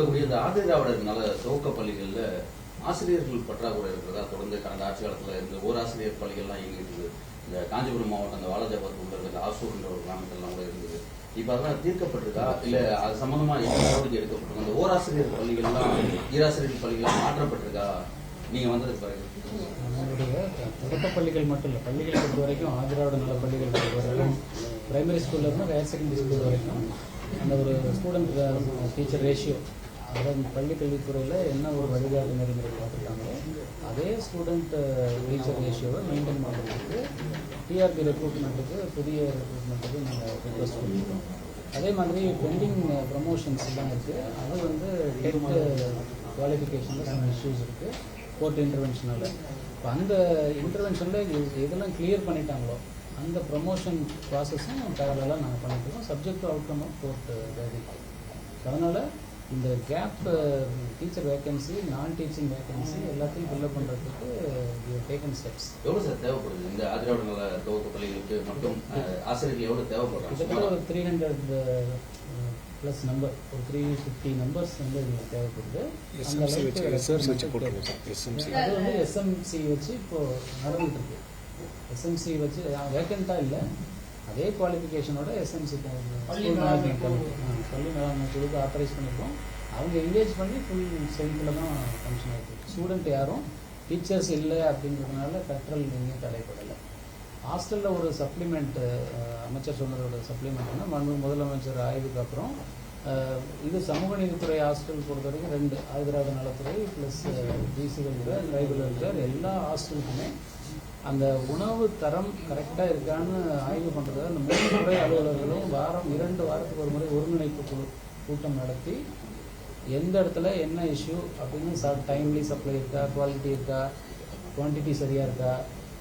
சொல்லக்கூடிய இந்த ஆதி திராவிடர் நல துவக்க பள்ளிகளில் ஆசிரியர்கள் பற்றாக்குறை இருக்கிறதா தொடர்ந்து கடந்த ஆட்சி காலத்தில் இந்த ஓராசிரியர் பள்ளிகள்லாம் இயங்கிட்டு இருக்குது. இந்த காஞ்சிபுரம் மாவட்டம் அந்த வாலாஜாபாத் உள்ள இருக்கிற ஆசூர்ன்ற ஒரு கிராமத்திலாம் கூட இருந்தது. இப்போ அதெல்லாம் தீர்க்கப்பட்டிருக்கா இல்லை அது சம்பந்தமா என்ன நடவடிக்கை எடுக்கப்பட்டிருக்கா? அந்த ஓராசிரியர் பள்ளிகள்லாம் ஈராசிரியர் பள்ளிகள் மாற்றப்பட்டிருக்கா நீங்க வந்ததுக்கு பிறகு? நம்மளுடைய தொடக்க பள்ளிகள் மட்டும் இல்லை, பள்ளிகள் பொறுத்த வரைக்கும் ஆதிராவிட நல பள்ளிகள் பொறுத்த வரைக்கும் பிரைமரி ஸ்கூல்ல இருந்து ஹையர் செகண்டரி ஸ்கூல் வரைக்கும் அந்த ஒரு ஸ்டூடெண்ட் டீச்சர் ரேஷியோ, அதாவது பள்ளி கல்வித்துறையில் என்ன ஒரு வழிகாட்டு நெறிமுறை பார்த்துருக்காங்களோ அதே ஸ்டூடெண்ட் டீச்சர் ரேஷியோவை மெயின்டைன் பண்ணுறதுக்கு டிஆர்பி ரெக்ரூட்மெண்ட்டுக்கு புதிய ரெக்ரூட்மெண்ட்டுக்கு நாங்கள் ரிக்வஸ்ட் பண்ணியிருக்கோம். அதே மாதிரி பெண்டிங் ப்ரமோஷன்ஸ் எல்லாம் இருக்குது. அது வந்து டென்த்து குவாலிஃபிகேஷனில் சில இஷ்யூஸ் இருக்குது கோர்ட் இன்டர்வென்ஷனால். இப்போ அந்த இன்டர்வென்ஷனில் எதெல்லாம் கிளியர் பண்ணிட்டாங்களோ அந்த ப்ரமோஷன் ப்ராசஸும் பேரலாக நாங்கள் பண்ணிட்டுருக்கோம், subject to outcome of court வேதிக்கு. அதனால் இந்த கேப் டீச்சர் வேகன்சி, நான் டீச்சிங் வேகன்சி எல்லாத்தையும் ஃபில்லப் பண்ணுறதுக்கு டேக்கன் ஸ்டெப்ஸ். எவ்வளோ சார் தேவைப்படுது இந்த ஆதிராவிட நல துவக்க பள்ளிகளுக்கு மட்டும் ஆசிரியர்கள் எவ்வளோ தேவைப்படுறாங்க? கிட்டத்தட்ட ஒரு 300 ப்ளஸ் நம்பர், ஒரு 350 நம்பர்ஸ் வந்து எங்களுக்கு தேவைப்படுது. அந்த அளவுக்கு அது வந்து எஸ்எம்சி வச்சு இப்போது நடந்துகிட்டு இருக்கு. எஸ்எம்சி வச்சு வேக்கண்ட்டாக இல்லை, அதே குவாலிஃபிகேஷனோட எஸ்எம்சி ஸ்கூல் மேனேஜ்மெண்ட் பள்ளி மேலாண்மை குழுக்கு ஆத்தரைஸ் பண்ணியிருக்கோம். அவங்க என்கேஜ் பண்ணி ஃபுல் ஸ்ட்ரென்த்தில் தான் ஃபங்க்ஷன் ஆகிருக்கு. ஸ்டூடெண்ட் யாரும் டீச்சர்ஸ் இல்லை அப்படிங்கிறதுனால கற்றல் எங்கேயும் தடைப்படலை. ஹாஸ்டலில் ஒரு சப்ளிமெண்ட் அமைச்சர் சொன்னதோட சப்ளிமெண்ட்னா முதலமைச்சர் ஆய்வுக்கு அப்புறம் இது சமூக நீதித்துறை ஹாஸ்டல் பொறுத்த வரைக்கும் 2 ஆதிராவிட நலத்துறை ப்ளஸ் பிசிகள் ட்ரைபல் இருக்கிற எல்லா ஹாஸ்டலுக்குமே அந்த உணவு தரம் கரெக்டாக இருக்கான்னு ஆய்வு பண்ணுறதுக்கு அந்த 3 துறை அலுவலர்களும் 2 வாரத்துக்கு ஒரு முறை ஒருங்கிணைப்பு குழு கூட்டம் நடத்தி எந்த இடத்துல என்ன இஷ்யூ அப்படின்னு டைம்லி சப்ளை இருக்கா, குவாலிட்டி இருக்கா, குவான்டிட்டி சரியாக இருக்கா,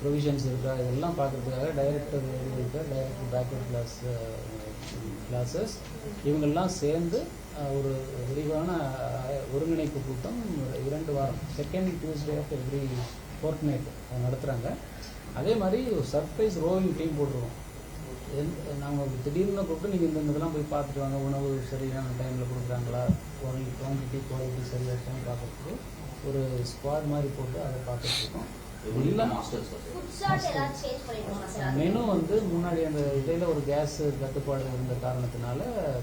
ப்ரொவிஷன்ஸ் இருக்கா, இதெல்லாம் பார்க்குறதுக்காக டைரக்டர் இருக்கார், டைரக்டர் பேக்கெட் கிளாஸஸ் இவங்கெல்லாம் சேர்ந்து ஒரு விரிவான ஒருங்கிணைப்பு கூட்டம் 2 வாரம் second Tuesday of every fortnight நடத்துகிறாங்க. அதே மாதிரி ஒரு சர்ப்ரைஸ் ரோவிங் டீம் போட்டுருவோம். நாங்கள் திடீர்னு கூப்பிட்டு நீங்கள் இந்த இதெல்லாம் போய் பார்த்துட்டு வாங்க, உணவு சரியான டைமில் கொடுக்குறாங்களா, குவான்டிட்டி குவாலிட்டி சரியாக இருக்கான்னு பார்க்குறதுக்கு ஒரு ஸ்குவாட் மாதிரி போட்டு அதை பார்த்துட்ருக்கோம். மெனு வந்து முன்னாடி அந்த இடையில ஒரு கேஸ் தட்டுப்பாடு இருந்த காரணத்தினால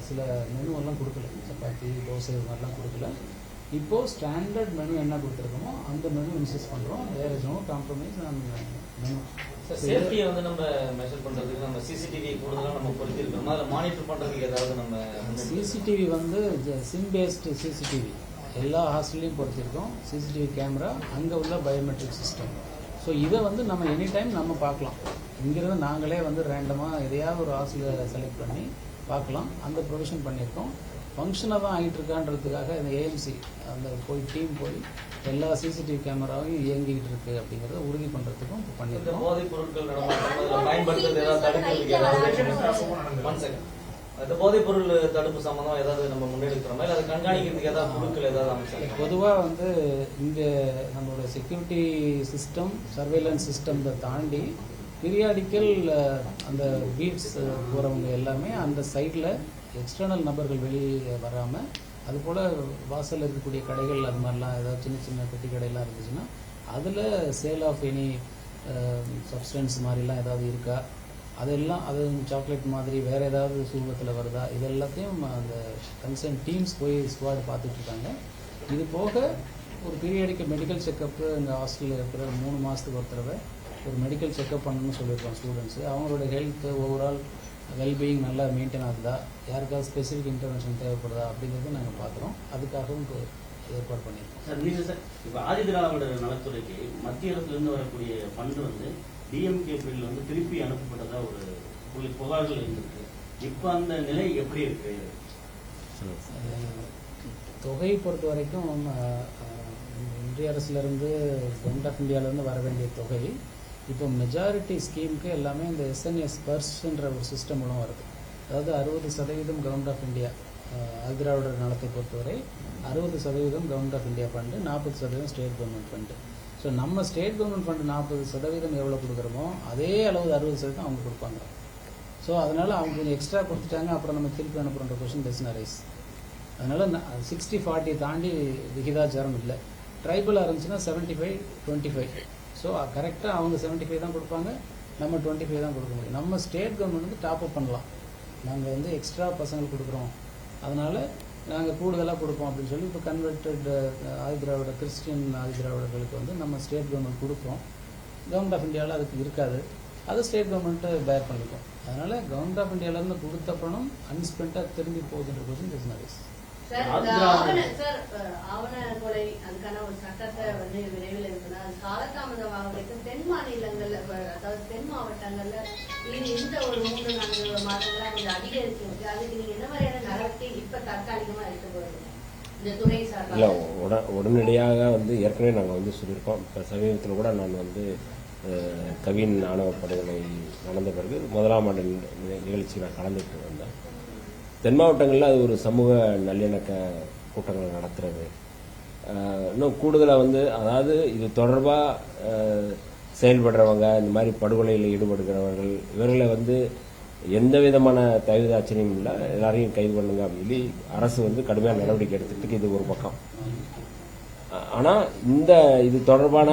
சில மெனுவெல்லாம் கொடுக்கல, சப்பாத்தி தோசை இது மாதிரிலாம் கொடுக்கல. இப்போது ஸ்டாண்டர்ட் மெனு என்ன கொடுத்துருக்கோமோ அந்த மெனு இன்சிஸ்ட் பண்ணுறோம். வேறு எதுவும் காம்ப்ரமைஸ் மெனு. சேஃப்டியை வந்து நம்ம மெஷர் பண்ணுறதுக்கு நம்ம சிசிடிவி கூடுதலாக நம்ம பொறுத்திருக்கோம். அதில் மானிட்டர் பண்ணுறதுக்கு ஏதாவது நம்ம சிசிடிவி வந்து சிம் பேஸ்டு சிசிடிவி எல்லா ஹாஸ்டல்லையும் பொறுத்திருக்கோம். சிசிடிவி கேமரா, அங்கே உள்ள பயோமெட்ரிக் சிஸ்டம். ஸோ இதை வந்து நம்ம எனி டைம் நம்ம பார்க்கலாம். இங்கிருந்து நாங்களே வந்து ரேண்டமாக எதையாவது ஒரு ஹாஸ்டலை செலக்ட் பண்ணி பார்க்கலாம். அந்த ப்ரொவிஷன் பண்ணியிருக்கோம். ஃபங்க்ஷனாக தான் ஆகிட்டு இருக்கான்றதுக்காக இந்த ஏஎம்சி அந்த டீம் போய் எல்லா சிசிடிவி கேமராவும் இயங்கிக்கிட்டு இருக்கு அப்படிங்கிறத உறுதி பண்ணுறதுக்கும் இப்போ பண்ணியிருக்கோம். போதைப் பொருட்கள் பயன்படுத்துறது ஏதாவது தடுக்கிறதுக்கு ஏதாவது அந்த போதைப் பொருள் தடுப்பு சம்பந்தம் ஏதாவது நம்ம முன்னெடுக்கிறோமா, இல்லை அதை கண்காணிக்கிறதுக்கு ஏதாவது குழுக்கள் ஏதாவது அமைச்சாங்க? பொதுவாக வந்து இங்கே நம்மளோட செக்யூரிட்டி சிஸ்டம், சர்வேலன்ஸ் சிஸ்டம் தாண்டி பீரியாடிக்கல் அந்த பீட்ஸ் போகிறவங்க எல்லாமே அந்த சைடில் எக்ஸ்டர்னல் நபர்கள் வெளியே வராமல், அதுபோல் வாசலில் இருக்கக்கூடிய கடைகள் அது மாதிரிலாம் ஏதாவது சின்ன சின்ன பெட்டி கடையெல்லாம் இருந்துச்சுன்னா அதில் சேல் ஆஃப் எனி சப்ஸ்டன்ஸ் மாதிரிலாம் ஏதாவது இருக்கா, அதெல்லாம் அது சாக்லேட் மாதிரி வேறு ஏதாவது சூபத்தில் வருதா, இது எல்லாத்தையும் அந்த கன்சர்ன் டீம்ஸ் போய் ஸ்குவாட் பார்த்துட்ருக்காங்க. இது போக ஒரு பீரியாடிக்கல் மெடிக்கல் செக்கப்பு எங்கள் ஹாஸ்டலில் இருக்கிற 3 மாதத்துக்கு ஒரு தடவை ஒரு மெடிக்கல் செக்கப் பண்ணணும்னு சொல்லியிருக்கோம் ஸ்டூடெண்ட்ஸு. அவங்களோட ஹெல்த்து ஓவரால் வெல்பீயிங் நல்லா மெயின்டைன் ஆகுதா, யாருக்காவது ஸ்பெசிஃபிக் இன்டர்வென்ஷன் தேவைப்படுதா அப்படிங்கிறது நாங்கள் பார்க்குறோம். அதுக்காகவும் இப்போ ஏற்பாடு பண்ணியிருக்கோம். சார் நீங்கள் சார் இப்போ ஆதி திராவிட நலத்துறைக்கு மத்திய அரசுலேருந்து வரக்கூடிய ஃபண்டு வந்து டிஎம்கே பில் வந்து திருப்பி அனுப்பப்பட்டதாக ஒரு புகார்கள் இருந்திருக்கு. இப்போ அந்த நிலை எப்படி இருக்கு? தொகை பொறுத்த வரைக்கும் இந்திய அரசுலேருந்து கவர்மெண்ட் ஆஃப் இந்தியாவிலேருந்து வர வேண்டிய தொகை இப்போ மெஜாரிட்டி ஸ்கீமுக்கு எல்லாமே இந்த எஸ்என்எஸ் பர்ஸ்ன்ற ஒரு சிஸ்டம் மூலம் வருது. அதாவது 60% கவர்மெண்ட் ஆஃப் இந்தியா ஆதிராவிடர் நலத்தை பொறுத்தவரை 60% government of India fund, 40% state government fund. So நம்ம ஸ்டேட் கவர்மெண்ட் ஃபண்டு 40% எவ்வளோ கொடுக்குறோமோ அதே அளவு 60% அவங்க கொடுப்பாங்க. ஸோ அதனால் அவங்க கொஞ்சம் எக்ஸ்ட்ரா கொடுத்துட்டாங்க, அப்புறம் நம்ம திருப்பி அனுப்புகிற கொஸ்டின் டசன் அரைஸ். அதனால் 60-40 தாண்டி விகிதாச்சாரம் இல்லை. ட்ரைபலாக இருந்துச்சுன்னா 75-25. ஸோ கரெக்டாக அவங்க 75 தான் கொடுப்பாங்க, நம்ம 25 தான் கொடுக்க முடியும். நம்ம ஸ்டேட் கவர்மெண்ட் வந்து டாப் அப் பண்ணலாம். நாங்கள் வந்து எக்ஸ்ட்ரா பசங்களுக்கு கொடுக்குறோம், அதனால் நாங்கள் கூடுதலாக கொடுப்போம் அப்படின்னு சொல்லி இப்போ கன்வெர்டட் ஆதிதிராவிட கிறிஸ்டியன் ஆதிதிராவிடர்களுக்கு வந்து நம்ம ஸ்டேட் கவர்மெண்ட் கொடுப்போம். கவர்மெண்ட் ஆஃப் இந்தியாவில் அதுக்கு இருக்காது, அதை ஸ்டேட் கவர்மெண்ட்டு பேர் பண்ணிக்கும். அதனால் கவர்மெண்ட் ஆஃப் இந்தியாவிலேருந்து கொடுத்த பணம் அன்ஸ்பெண்டாக திரும்பி போகுதுன்ற கொஸ்டின் இஸ் நைஸ். ஆவண கொலை அதுக்கான ஒரு சட்டத்தை வந்து விரைவில் இருக்குன்னா காலதாமதமாகும். தென் மாநிலங்கள்ல, அதாவது தென் மாவட்டங்கள்ல இது இந்த ஒரு 3-4 மாதங்களா கொஞ்சம் அதிகரிச்சிருக்கு. அதுக்கு நீங்க என்ன மாதிரியான நடவடிக்கை இப்ப தற்காலிகமா எடுத்து போறீங்க இந்த துறை சார்பாக? இல்லை, உடனடியாக வந்து ஏற்கனவே நாங்கள் வந்து சொல்லியிருக்கோம். இப்போ சமீபத்தில் கூட நான் வந்து கவின் ஆணவ படுகொலை நடந்த பிறகு 1ஆம் ஆண்டு நிகழ்ச்சி நான் கலந்துட்டு வந்தேன். தென் மாவட்டங்களில் அது ஒரு சமூக நல்லிணக்க கூட்டங்கள் நடத்துறது, இன்னும் கூடுதலாக வந்து அதாவது இது தொடர்பாக செயல்படுறவங்க, இந்த மாதிரி படுகொலையில் ஈடுபடுகிறவர்கள், இவர்களை வந்து எந்த விதமான தகுதாட்சியம் இல்லை, எல்லாரையும் கைது பண்ணுங்க அப்படின்னு சொல்லி அரசு வந்து கடுமையான நடவடிக்கை எடுத்துட்டு இது ஒரு பக்கம். ஆனால் இது தொடர்பான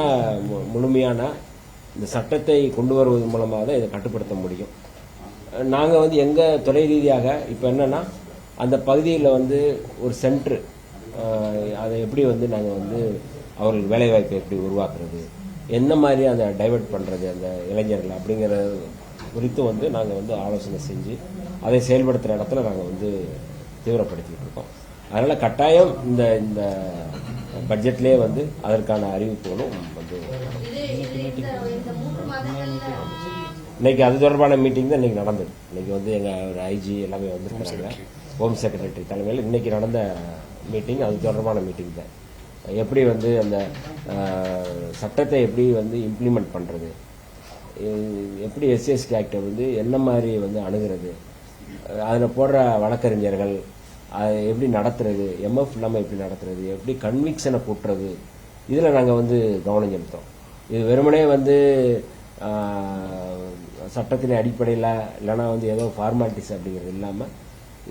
முழுமையான இந்த சட்டத்தை கொண்டு வருவது மூலமாக தான் இதை கட்டுப்படுத்த முடியும். நாங்கள் வந்து எங்கள் துறை ரீதியாக இப்போ என்னென்னா அந்த பகுதியில் வந்து ஒரு சென்ட்ரு, அதை எப்படி வந்து நாங்கள் வந்து அவர்களுக்கு வேலைவாய்ப்பை எப்படி உருவாக்குறது, என்ன மாதிரி அதை டைவெர்ட் பண்ணுறது அந்த இளைஞர்கள் அப்படிங்கிற குறித்து வந்து நாங்கள் வந்து ஆலோசனை செஞ்சு அதை செயல்படுத்துகிற இடத்துல நாங்கள் வந்து தீவிரப்படுத்திக்கிட்டு இருக்கோம். அதனால் கட்டாயம் இந்த பட்ஜெட்லேயே வந்து அதற்கான அறிவிப்புகளும் வந்து இன்னைக்கு அது தொடர்பான மீட்டிங் தான் இன்னைக்கு நடந்தது. இன்னைக்கு வந்து எங்கள் ஒரு ஐஜி எல்லாமே வந்துருக்காங்க, ஹோம் செக்ரட்டரி தலைமையில் இன்னைக்கு நடந்த மீட்டிங் அது தொடர்பான மீட்டிங் தான். எப்படி வந்து அந்த சட்டத்தை எப்படி வந்து இம்ப்ளிமெண்ட் பண்ணுறது, எப்படி எஸ்சிஎஸ்டி ஆக்டை வந்து என்ன மாதிரி வந்து அணுகிறது, அதில் போடுற வழக்கறிஞர்கள் அதை எப்படி நடத்துறது, எம்எஃப் இல்லாமல் எப்படி நடத்துறது, எப்படி கன்விக்ஷனை கூட்டுறது, இதில் நாங்கள் வந்து கவனம் செலுத்தோம். இது வெறுமனே வந்து சட்டத்தின் அடிப்படையில் இல்லைனா வந்து ஏதோ ஃபார்மாலிட்டிஸ் அப்படிங்கிறது இல்லாமல்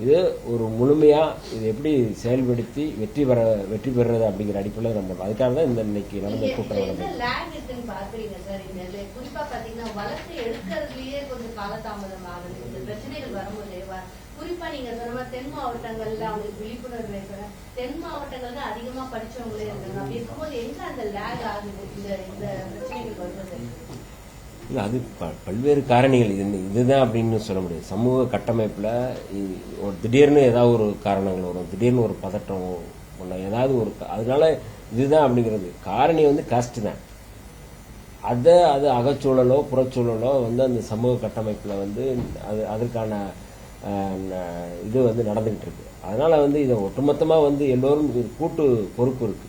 இது ஒரு முழுமையாக இது எப்படி செயல்படுத்தி வெற்றி பெறுறது அப்படிங்கிற அடிப்படையில் நம்ம அதுக்காக தான் இந்த இன்னைக்கு நடந்த கூட்டம் நடந்தது. குறிப்பா நீங்க சொன்ன தென் மாவட்டங்கள்ல அவங்களுக்கு விழிப்புணர்வு தென் மாவட்டங்கள்ல அதிகமா படிச்சவங்களே இருக்காங்க. அப்படி இருக்கும்போது எங்க அந்த லேக் ஆகுது இந்த பிரச்சனைகள் வருவது? இல்லை, அது பல்வேறு காரணிகள். இதுதான் அப்படின்னு சொல்ல முடியாது. சமூக கட்டமைப்பில் ஒரு திடீர்னு ஏதாவது ஒரு காரணங்கள் வரும், திடீர்னு ஒரு பதட்டம் ஏதாவது ஒரு, அதனால இதுதான் அப்படிங்கிறது காரணி வந்து காஸ்ட் தான். அது அகச்சூழலோ புறச்சூழலோ வந்து அந்த சமூக கட்டமைப்பில் வந்து அதற்கான இது வந்து நடந்துகிட்டு இருக்கு. அதனால வந்து இதை ஒட்டுமொத்தமாக வந்து எல்லோரும் கூட்டு பொறுப்பு இருக்கு.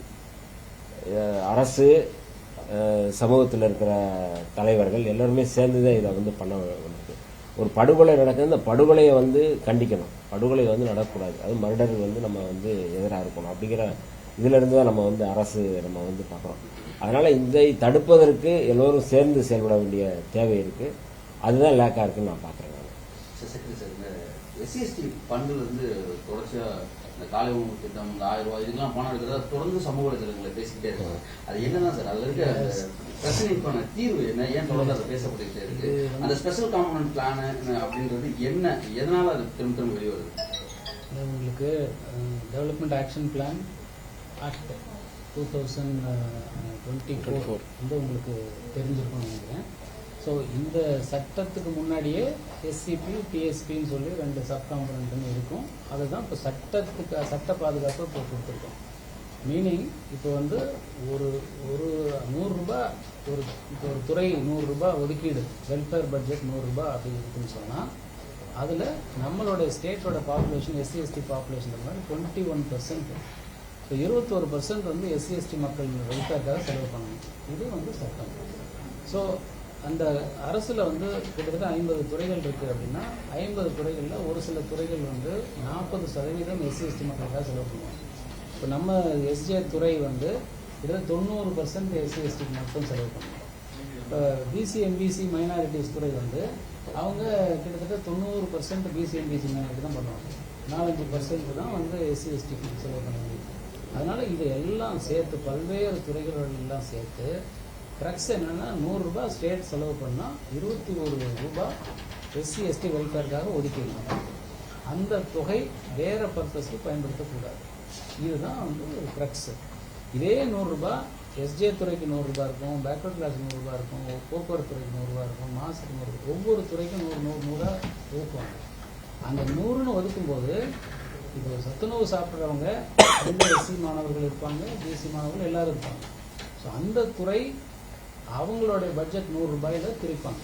அரசு, சமூகத்தில் இருக்கிற தலைவர்கள் எல்லாருமே சேர்ந்துதான் இதை வந்து பண்ண வேண்டியது. ஒரு படுகொலை நடக்குது, இந்த படுகொலையை வந்து கண்டிக்கணும், படுகொலை வந்து நடக்கக்கூடாது, அது மர்டர் வந்து நம்ம வந்து எதிராக இருக்கணும் அப்படிங்கிற இதுல இருந்து தான் நம்ம வந்து அரசு நம்ம வந்து பார்க்குறோம். அதனால இதை தடுப்பதற்கு எல்லோரும் சேர்ந்து செயல்பட வேண்டிய தேவை இருக்கு. அதுதான் லேக்கா இருக்குன்னு நான் பார்க்குறேன். எஸ்சிஎஸ்டி ஃபண்டுல இருந்து தொடர்ச்சியா இந்த காலை உணவு திட்டம், இந்த 1000 ரூபாய் இதுக்கெல்லாம் பணம் எடுக்கிறதா தொடர்ந்து சமூக வலைதளங்களை பேசிக்கிட்டே இருக்காங்க. அது என்னதான் சார் அதுல இருக்க அந்த பிரச்சனைக்கான தீர்வு என்ன, ஏன் தொடர்ந்து அதை பேசப்பட்டுக்கிட்டே இருக்கு? அந்த ஸ்பெஷல் காம்பனன்ட் பிளான் அப்படின்றது என்ன, எதனால அது திரும்ப திரும்ப வெளியே வருது? உங்களுக்கு டெவலப்மெண்ட் ஆக்ஷன் பிளான் ஆக்ட் 2024 வந்து உங்களுக்கு தெரிஞ்சிருக்கும்னு நினைக்கிறேன். ஸோ இந்த சட்டத்துக்கு முன்னாடியே எஸ்சிபி டிஎஸ்பின்னு சொல்லி 2 சப் காம்பனன்ட்னு இருக்கும். அதுதான் இப்போ சட்ட பாதுகாப்பு இப்போ கொடுத்துருக்கோம். மீனிங் இப்போ வந்து ஒரு 100 ரூபாய் இப்போ ஒரு துறை 100 ரூபாய் ஒதுக்கீடு, வெல்ஃபேர் பட்ஜெட் 100 ரூபாய் அப்படி இருக்குன்னு சொன்னால் அதில் நம்மளோட ஸ்டேட்டோட பாப்புலேஷன் எஸ்சிஎஸ்டி பாப்புலேஷன் மாதிரி 21%. ஸோ 21% வந்து எஸ்சிஎஸ்டி மக்கள் வெல்ஃபேருக்காக செலவு பண்ணணும். இது வந்து சட்டம். ஸோ அந்த அரசில் வந்து கிட்டத்தட்ட 50 துறைகள் இருக்குது அப்படின்னா 50 துறைகளில் ஒரு சில துறைகள் வந்து 40% எஸ்சிஎஸ்டி மக்களுக்காக செலவு பண்ணுவாங்க. இப்போ நம்ம எஸ்ஜே துறை வந்து கிட்டத்தட்ட 90% எஸ்சிஎஸ்டிக்கு மட்டும் செலவு பண்ணுவோம். இப்போ பிசி எம்பிசி மைனாரிட்டிஸ் துறை வந்து அவங்க கிட்டத்தட்ட 90% பிசி எம்பிசி மைனாரிட்டி தான் பண்ணுவாங்க. 4-5% தான் வந்து எஸ்சி எஸ்டிக்கு செலவு பண்ண முடியும். அதனால் இது எல்லாம் சேர்த்து பல்வேறு துறைகள் எல்லாம் சேர்த்து க்ரக்ஸ் என்னென்னா 100 ரூபாய் ஸ்டேட் செலவு பண்ணால் 21 ரூபாய் எஸ்சி எஸ்டி வெல்ஃபேருக்காக ஒதுக்கிடலாம். அந்த தொகை வேறு பர்பஸ்க்கு பயன்படுத்தக்கூடாது. இதுதான் வந்து ஒரு க்ரக்ஸு. இதே 100 ரூபாய் எஸ்ஜே துறைக்கு 100 ரூபாய் இருக்கும், பேக்வர்ட் கிளாஸ் 100 ரூபாய் இருக்கும், போக்குவரத்து துறைக்கு 100 ரூபாய் இருக்கும், மாதத்துக்கு 100 ரூபாய், ஒவ்வொரு துறைக்கும் 100 ஒதுக்குவாங்க. அந்த 100ன்னு ஒதுக்கும்போது இப்போ சத்துணவு சாப்பிட்றவங்க அந்த எஸ்சி மாணவர்கள் இருப்பாங்க, பிசி மாணவர்கள் எல்லோரும் இருப்பாங்க. ஸோ அந்த துறை அவங்களுடைய பட்ஜெட் 100 ரூபாயில் திரிப்பாங்க.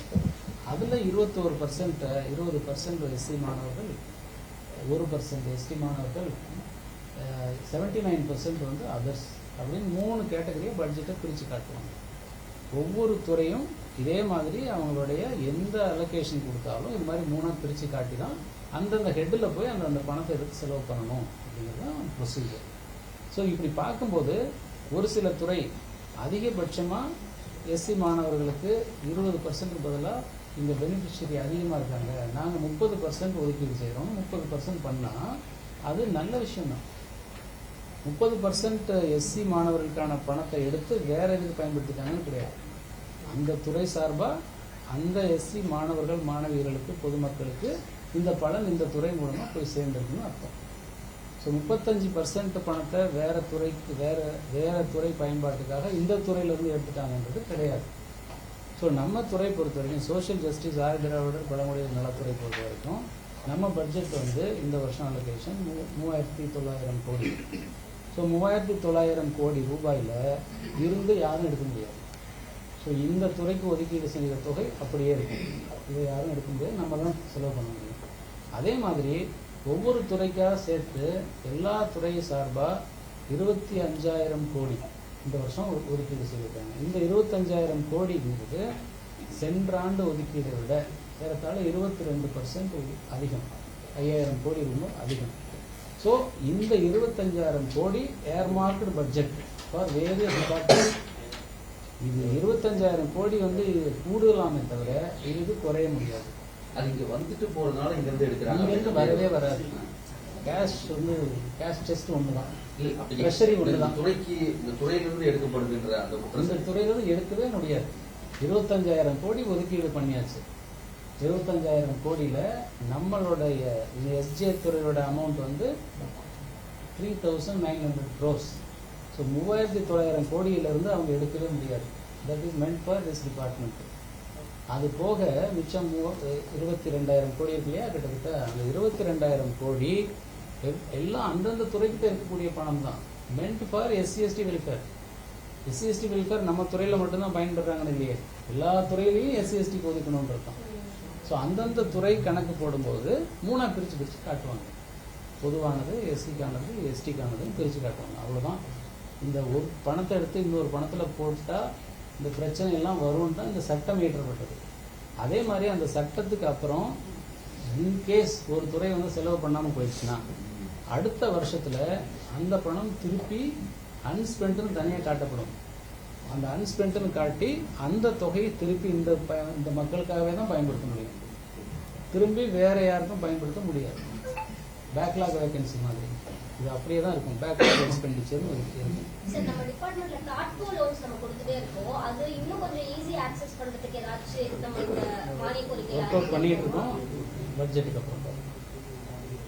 அதில் 20% எஸ்சி மாணவர்கள், 1% எஸ்டி மாணவர்கள், 79% வந்து அதர்ஸ் அப்படின்னு 3 கேட்டகரியை பட்ஜெட்டை பிரித்து காட்டுவாங்க. ஒவ்வொரு துறையும் இதே மாதிரி அவங்களுடைய எந்த அலோகேஷன் கொடுத்தாலும் இது மாதிரி 3 பிரித்து காட்டி தான் அந்தந்த ஹெட்டில் போய் அந்த பணத்தை எடுத்து செலவு பண்ணணும் அப்படிங்கிறது தான் ப்ரொசீஜர். ஸோ இப்படி பார்க்கும்போது ஒரு சில துறை அதிகபட்சமாக எஸ்சி மாணவர்களுக்கு 20% பதிலாக இந்த பெனிஃபிஷரி அதிகமாக இருக்காங்க, நாங்கள் 30% ஒதுக்கீடு செய்கிறோம், 30% பண்ணால் அது நல்ல விஷயம்தான். 30% எஸ்சி மாணவர்களுக்கான பணத்தை எடுத்து வேற எதுக்கு பயன்படுத்திட்டாங்கன்னு கிடையாது. அந்த துறை சார்பாக அந்த எஸ்சி மாணவர்கள் மாணவியர்களுக்கு பொதுமக்களுக்கு இந்த பலன் இந்த துறை மூலமாக போய் சேர்ந்துருக்குன்னு அர்த்தம். ஸோ 35% பணத்தை வேற துறைக்கு வேற துறை பயன்பாட்டுக்காக இந்த துறையிலிருந்து எடுத்துட்டாங்கன்றது கிடையாது. ஸோ நம்ம துறை பொறுத்த வரைக்கும் சோஷியல் ஜஸ்டிஸ் ஆதிதிராவிடர் பழங்குடியினர் நலத்துறை பொறுத்த வரைக்கும் நம்ம பட்ஜெட் வந்து இந்த வருஷம் அலோகேஷன் 3900 கோடி. ஸோ 3900 கோடி ரூபாயில் இருந்து யாரும் எடுக்க முடியாது. ஸோ இந்த துறைக்கு ஒதுக்கீடு செய்கிற தொகை அப்படியே இருக்கும், இதை யாரும் எடுக்க முடியாது, நம்ம தான் செலவு பண்ண முடியும். அதே மாதிரி ஒவ்வொரு துறைக்காக சேர்த்து எல்லா துறை சார்பாக 25,000 கோடி இந்த வருஷம் ஒதுக்கீடு செய்திருக்காங்க. இந்த 25,000 கோடிங்கிறது சென்ற ஆண்டு ஒதுக்கீடை விட ஏறத்தாழ 22% அதிகம். 5,000 கோடி ரொம்ப அதிகம். ஸோ இந்த 25,000 கோடி ஏர்மார்க்டு பட்ஜெட் ஃபார் வேரியஸ் டிபார்ட்மெண்ட். இது 25,000 கோடி வந்து கூடுதலாமே தவிர இது குறைய முடியாது. அது இங்கே வந்துட்டு போகிறதுனால இங்கேருந்து எடுக்கிறாங்க. இங்கேருந்து வரவே வராது. கேஷ் வந்து கேஷ் டெஸ்ட் ஒன்று தான், ட்ரெஷரி ஒன்று தான். துறைக்கு இந்த துறையிலிருந்து எடுக்கப்படுகின்ற அந்த இந்த துறையிலிருந்து எடுக்கவே முடியாது. 25,000 கோடி ஒதுக்கீடு பண்ணியாச்சு. 25,000 கோடியில் நம்மளுடைய எஸ்ஜே துறையோட அமௌண்ட் வந்து 3,900 crores. ஸோ 3,900 கோடியிலிருந்து அவங்க எடுக்கவே முடியாது. That is meant for this department. அது போக மிச்சம் 22,000 கோடி இருக்கு இல்லையா, கிட்டத்தட்ட அந்த 22,000 கோடி எல்லாம் அந்தந்த துறைக்கிட்ட இருக்கக்கூடிய பணம் தான். மென்ட் for SC ST welfare. SC ST welfare நம்ம துறையில் மட்டும்தான் பயன்படுறாங்கன்னு இல்லையே, எல்லா துறையிலையும் எஸ்சி/எஸ்டிக்கு ஒதுக்கணும்னு இருக்கோம். ஸோ அந்தந்த துறை கணக்கு போடும்போது 3 பிரித்து காட்டுவாங்க. பொதுவானது, எஸ்சிக்கானது, எஸ்டிக்கானதுன்னு பிரித்து காட்டுவாங்க. அவ்வளோதான். இந்த ஒரு பணத்தை எடுத்து இன்னொரு பணத்தில் போட்டால் இந்த பிரச்சனை எல்லாம் வரும்னு தான் இந்த சட்டம் இயற்றப்பட்டது. அதே மாதிரி அந்த சட்டத்துக்கு அப்புறம் இன்கேஸ் ஒரு துறை வந்து செலவு பண்ணாமல் போயிடுச்சுன்னா அடுத்த வருஷத்தில் அந்த பணம் திருப்பி அன்ஸ்பென்ட்னு தனியாக காட்டப்படும். அந்த அன்ஸ்பென்ட்னு காட்டி அந்த தொகையை திருப்பி இந்த மக்களுக்காகவே தான் பயன்படுத்த முடியும், திரும்பி வேற யாருக்கும் பயன்படுத்த முடியாது. பேக்லாக் வேகன்சி மாதிரி இது அப்படியே தான் இருக்கும். பேக்லாக் எக்ஸ்பெண்டிச்சர் இருக்கும். சார், நம்ம டிபார்ட்மெண்ட்ல கார்ட்கோ லோன்ஸ் நம்ம கொடுத்துட்டே இருக்கோம். அது இன்னும் கொஞ்சம் ஈஸி ஆக்சஸ் பண்றதுக்கு ஏதாச்சும் நம்ம இந்த மானிய கோரிக்கை ஒர்க் அவுட் பண்ணிட்டு இருக்கோம். பட்ஜெட்டுக்கு அப்புறம்